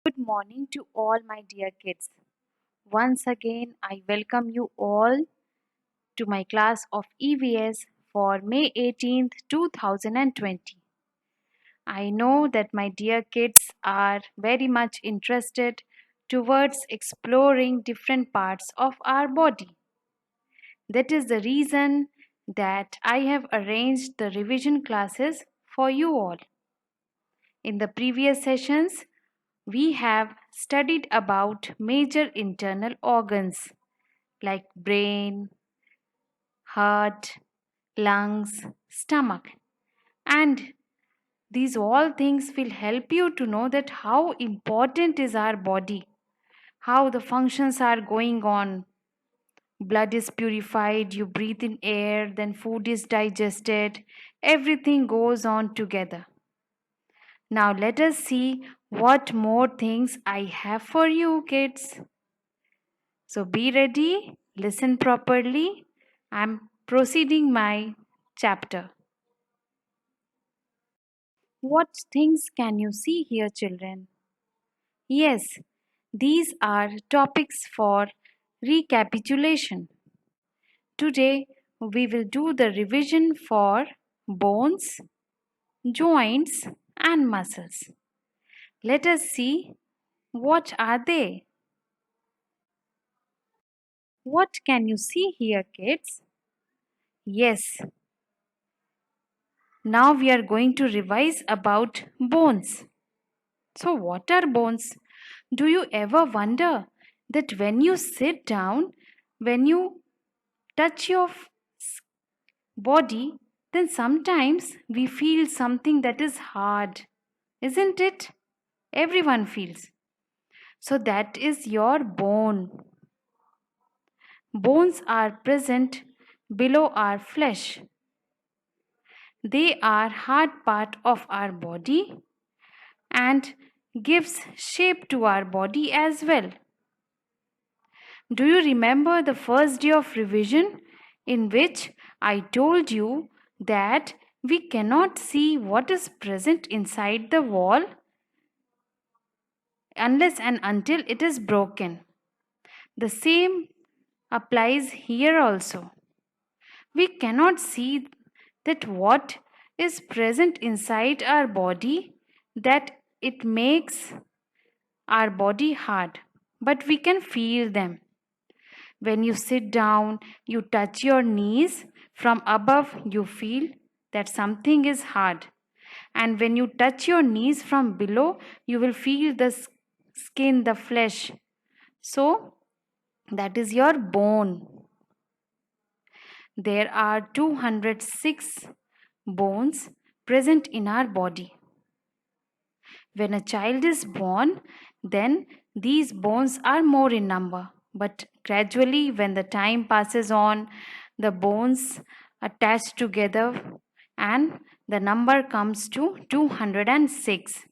Good morning to all my dear kids. Once again, I welcome you all to my class of EVS for May 18th, 2020. I know that my dear kids are very much interested towards exploring different parts of our body. That is the reason that I have arranged the revision classes for you all. In the previous sessions, we have studied about major internal organs like brain, heart, lungs, stomach. And these all things will help you to know that how important is our body, how the functions are going on. Blood is purified, you breathe in air, then food is digested, everything goes on together. Now let us see what more things I have for you, kids. So be ready, listen properly. I'm proceeding my chapter. What things can you see here, children? Yes, these are topics for recapitulation. Today we will do the revision for bones, joints, and muscles. Let us see what are they. What can you see here, kids? Yes, now we are going to revise about bones. So, what are bones? Do you ever wonder that when you sit down, when you touch your body, then sometimes we feel something that is hard, isn't it? Everyone feels. So, that is your bone. Bones are present below our flesh. They are hard part of our body and gives shape to our body as well. Do you remember the first day of revision in which I told you that we cannot see what is present inside the wall unless and until it is broken? The same applies here also. We cannot see that what is present inside our body that it makes our body hard, but we can feel them. When you sit down, you touch your knees. From above, you feel that something is hard. And when you touch your knees from below, you will feel the skin, the flesh. So, that is your bone. There are 206 bones present in our body. When a child is born, then these bones are more in number. But gradually, when the time passes on, the bones attach together and the number comes to 206.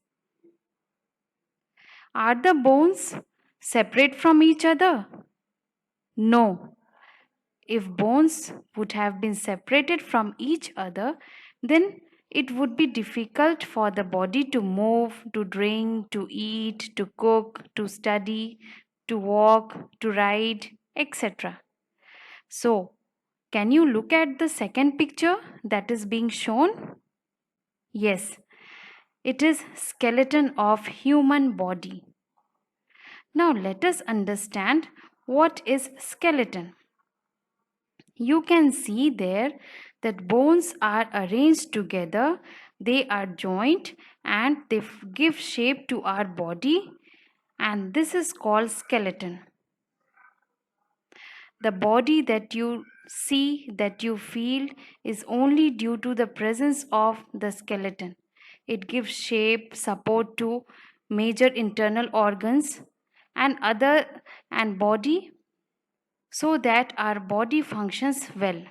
Are the bones separate from each other? No. If bones would have been separated from each other, then it would be difficult for the body to move, to drink, to eat, to cook, to study, to walk, to ride, etc. So, can you look at the second picture that is being shown? Yes, it is skeleton of human body. Now let us understand what is skeleton. You can see there that bones are arranged together, they are joined and they give shape to our body, and this is called skeleton. The body that you see, that you feel, is only due to the presence of the skeleton. It gives shape, support to major internal organs and other and body so that our body functions well.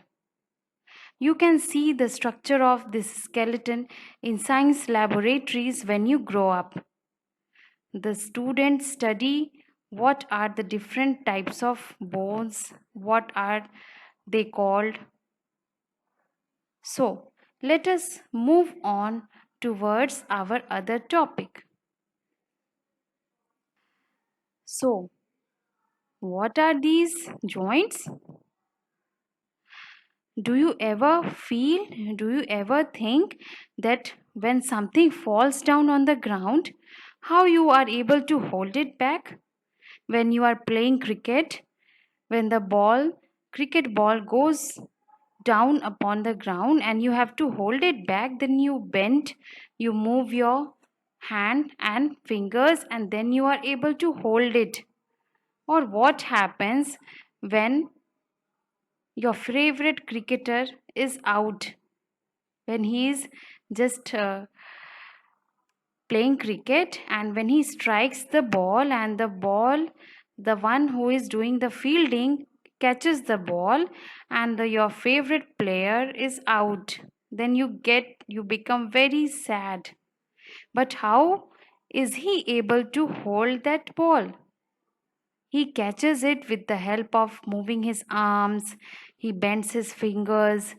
You can see the structure of this skeleton in science laboratories when you grow up. The students study what are the different types of bones, what are they called. So, let us move on towards our other topic. So, what are these joints? Do you ever think that when something falls down on the ground, how you are able to hold it back? When you are playing cricket, when the cricket ball goes down upon the ground and you have to hold it back, then you bend, you move your hand and fingers, and then you are able to hold it. Or what happens when your favorite cricketer is out, when he is just playing cricket, and when he strikes the ball and the one who is doing the fielding catches the ball, and your favorite player is out, then you become very sad. But how is he able to hold that ball? He catches it with the help of moving his arms, he bends his fingers.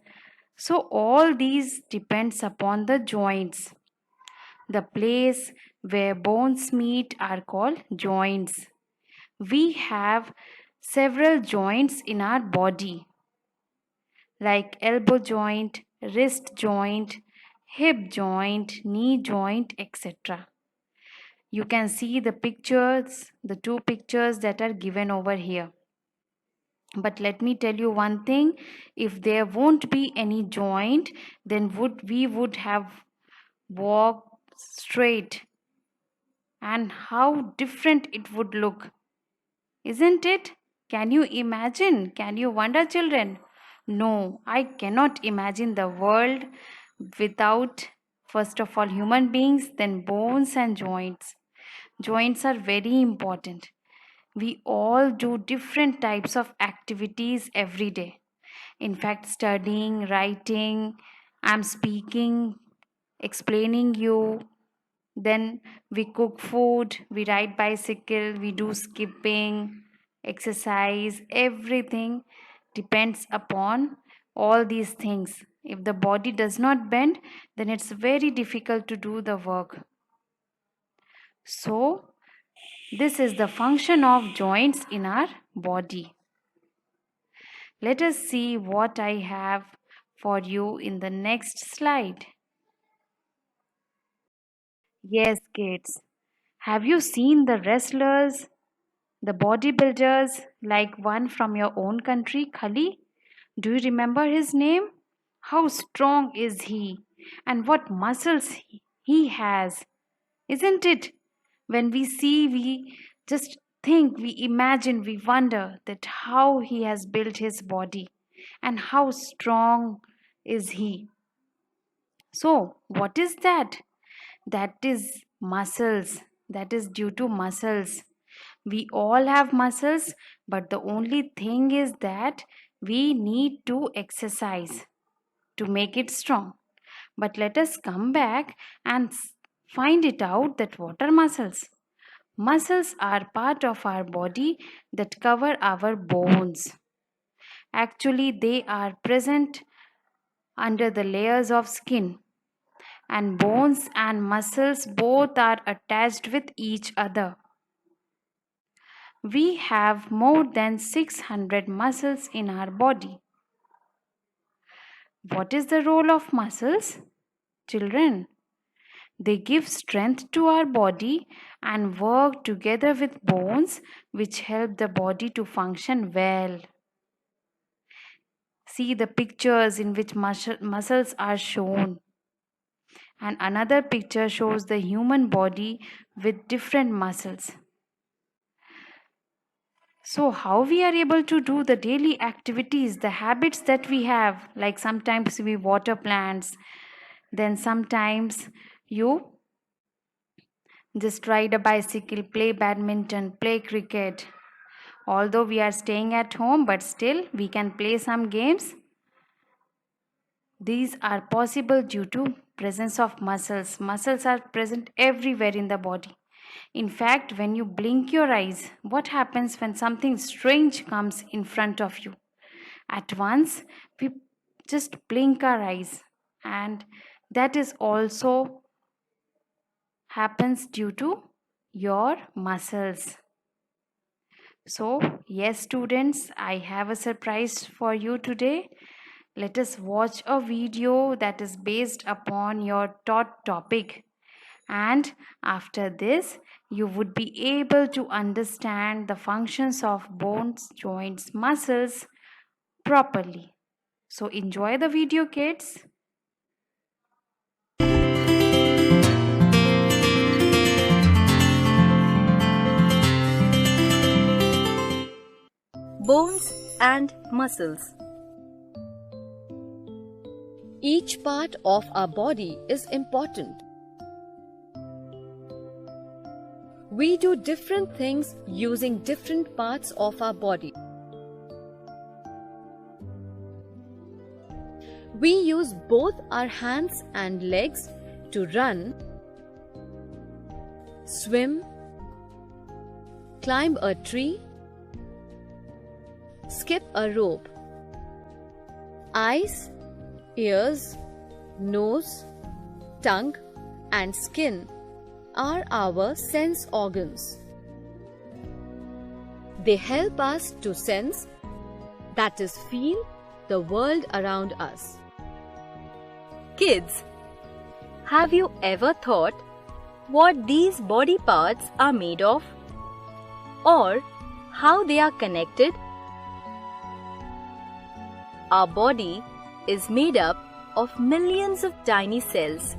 So all these depends upon the joints. The place where bones meet are called joints. We have several joints in our body, like elbow joint, wrist joint, hip joint, knee joint, etc. You can see the pictures, the two pictures that are given over here. But let me tell you one thing, if there won't be any joint, then would have walked straight, and how different it would look, isn't it? Can you imagine? Can you wonder, children? No, I cannot imagine the world without, first of all, human beings, then bones and joints. Joints are very important. We all do different types of activities every day. In fact, studying, writing, I'm speaking, explaining you, then we cook food, we ride bicycle, we do skipping, exercise, everything depends upon all these things. If the body does not bend, then it's very difficult to do the work. So, this is the function of joints in our body. Let us see what I have for you in the next slide. Yes, kids. Have you seen the wrestlers, the bodybuilders, like one from your own country, Khali? Do you remember his name? How strong is he? And what muscles he has? Isn't it? When we see, we just think, we imagine, we wonder that how he has built his body and how strong is he. So, what is that? That is muscles. That is due to muscles. We all have muscles, but the only thing is that we need to exercise to make it strong. But let us come back and find it out that what are muscles? Muscles are part of our body that cover our bones. Actually, they are present under the layers of skin, and bones and muscles both are attached with each other. We have more than 600 muscles in our body. What is the role of muscles? Children, they give strength to our body and work together with bones, which help the body to function well. See the pictures in which muscles are shown. And another picture shows the human body with different muscles. So, how we are able to do the daily activities, the habits that we have, like sometimes we water plants, then sometimes you just ride a bicycle, play badminton, play cricket. Although we are staying at home, but still we can play some games. These are possible due to presence of muscles. Muscles are present everywhere in the body. In fact, when you blink your eyes, what happens when something strange comes in front of you? At once, we just blink our eyes, and that is also happens due to your muscles. So, yes, students, I have a surprise for you today. Let us watch a video that is based upon your taught topic. And after this, you would be able to understand the functions of bones, joints, muscles properly. So, enjoy the video, kids. Bones and muscles. Each part of our body is important. We do different things using different parts of our body. We use both our hands and legs to run, swim, climb a tree, skip a rope. Eyes, ears, nose, tongue, and skin are our sense organs. They help us to sense, that is, feel the world around us. Kids, have you ever thought what these body parts are made of? Or how they are connected? Our body is made up of millions of tiny cells.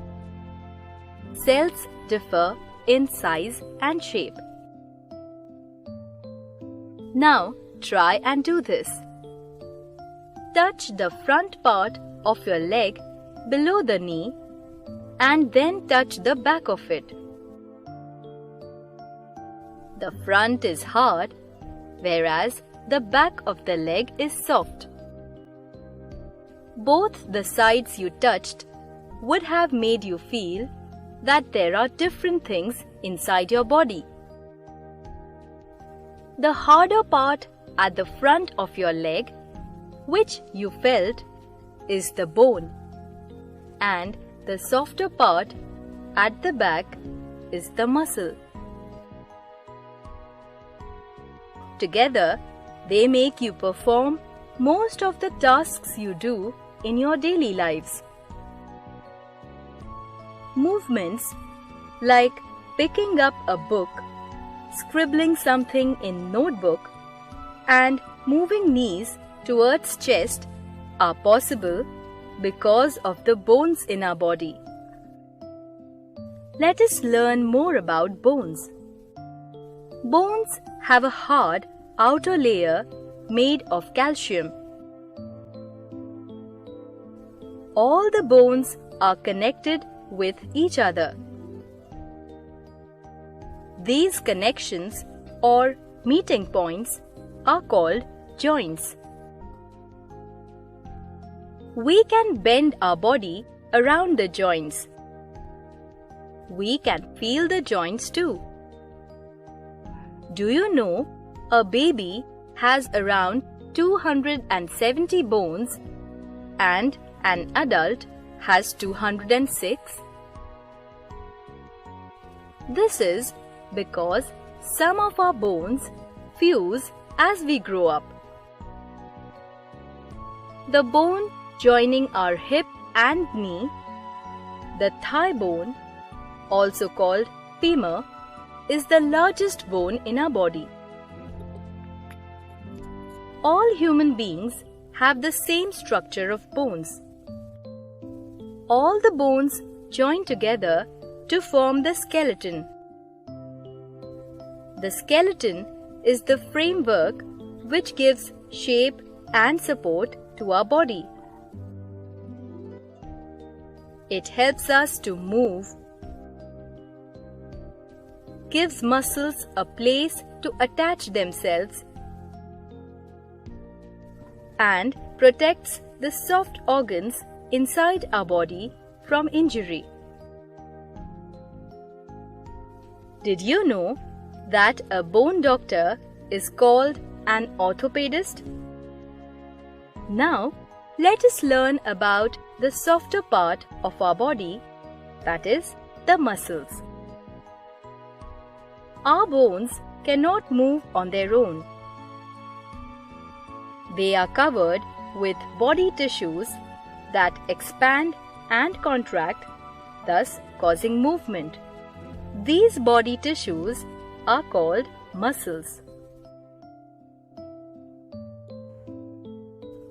Cells differ in size and shape. Now try and do this. Touch the front part of your leg below the knee and then touch the back of it. The front is hard, whereas the back of the leg is soft. Both the sides you touched would have made you feel that there are different things inside your body. The harder part at the front of your leg, which you felt, is the bone, and the softer part at the back is the muscle. Together, they make you perform most of the tasks you do in your daily lives. Movements like picking up a book, scribbling something in notebook, and moving knees towards chest are possible because of the bones in our body. Let us learn more about bones. Bones have a hard outer layer made of calcium. All the bones are connected with each other. These connections or meeting points are called joints. We can bend our body around the joints. We can feel the joints too. Do you know a baby has around 270 bones and an adult has 206? This is because some of our bones fuse as we grow up. The bone joining our hip and knee, the thigh bone, also called femur, is the largest bone in our body. All human beings have the same structure of bones. All the bones join together to form the skeleton. The skeleton is the framework which gives shape and support to our body. It helps us to move, gives muscles a place to attach themselves, and protects the soft organs inside our body from injury. Did you know that a bone doctor is called an orthopedist? Now, let us learn about the softer part of our body, that is, the muscles. Our bones cannot move on their own. They are covered with body tissues that expand and contract, thus causing movement. These body tissues are called muscles.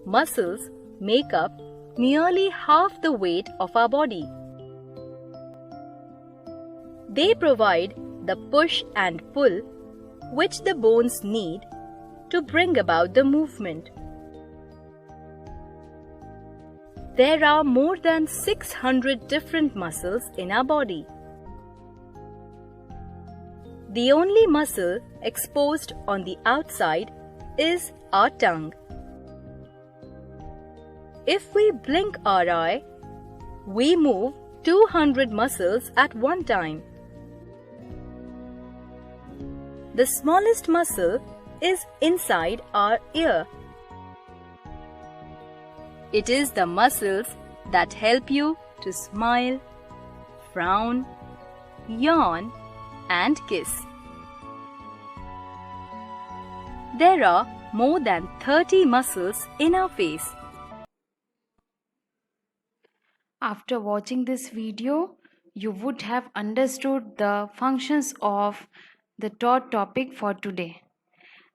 Muscles make up nearly half the weight of our body. They provide the push and pull which the bones need to bring about the movement. There are more than 600 different muscles in our body. The only muscle exposed on the outside is our tongue. If we blink our eye, we move 200 muscles at one time. The smallest muscle is inside our ear. It is the muscles that help you to smile, frown, yawn, and kiss. There are more than 30 muscles in our face. After watching this video, you would have understood the functions of the taught topic for today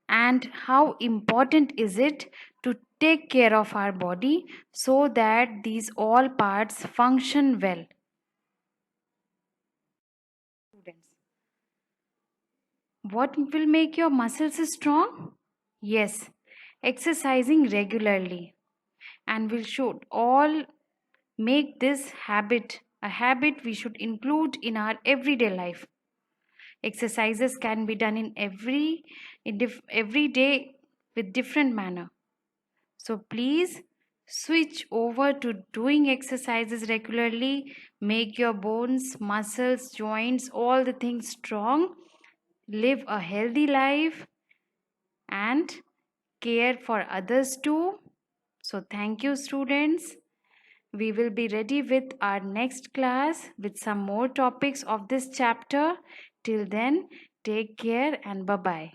and how important is it to take care of our body so that these all parts function well. Students, what will make your muscles strong? Yes, exercising regularly, and we should all make this habit a habit we should include in our everyday life. Exercises can be done in every day with different manner. So please switch over to doing exercises regularly. Make your bones, muscles, joints, all the things strong. Live a healthy life and care for others too. So thank you, students. We will be ready with our next class with some more topics of this chapter. Till then, take care and bye-bye.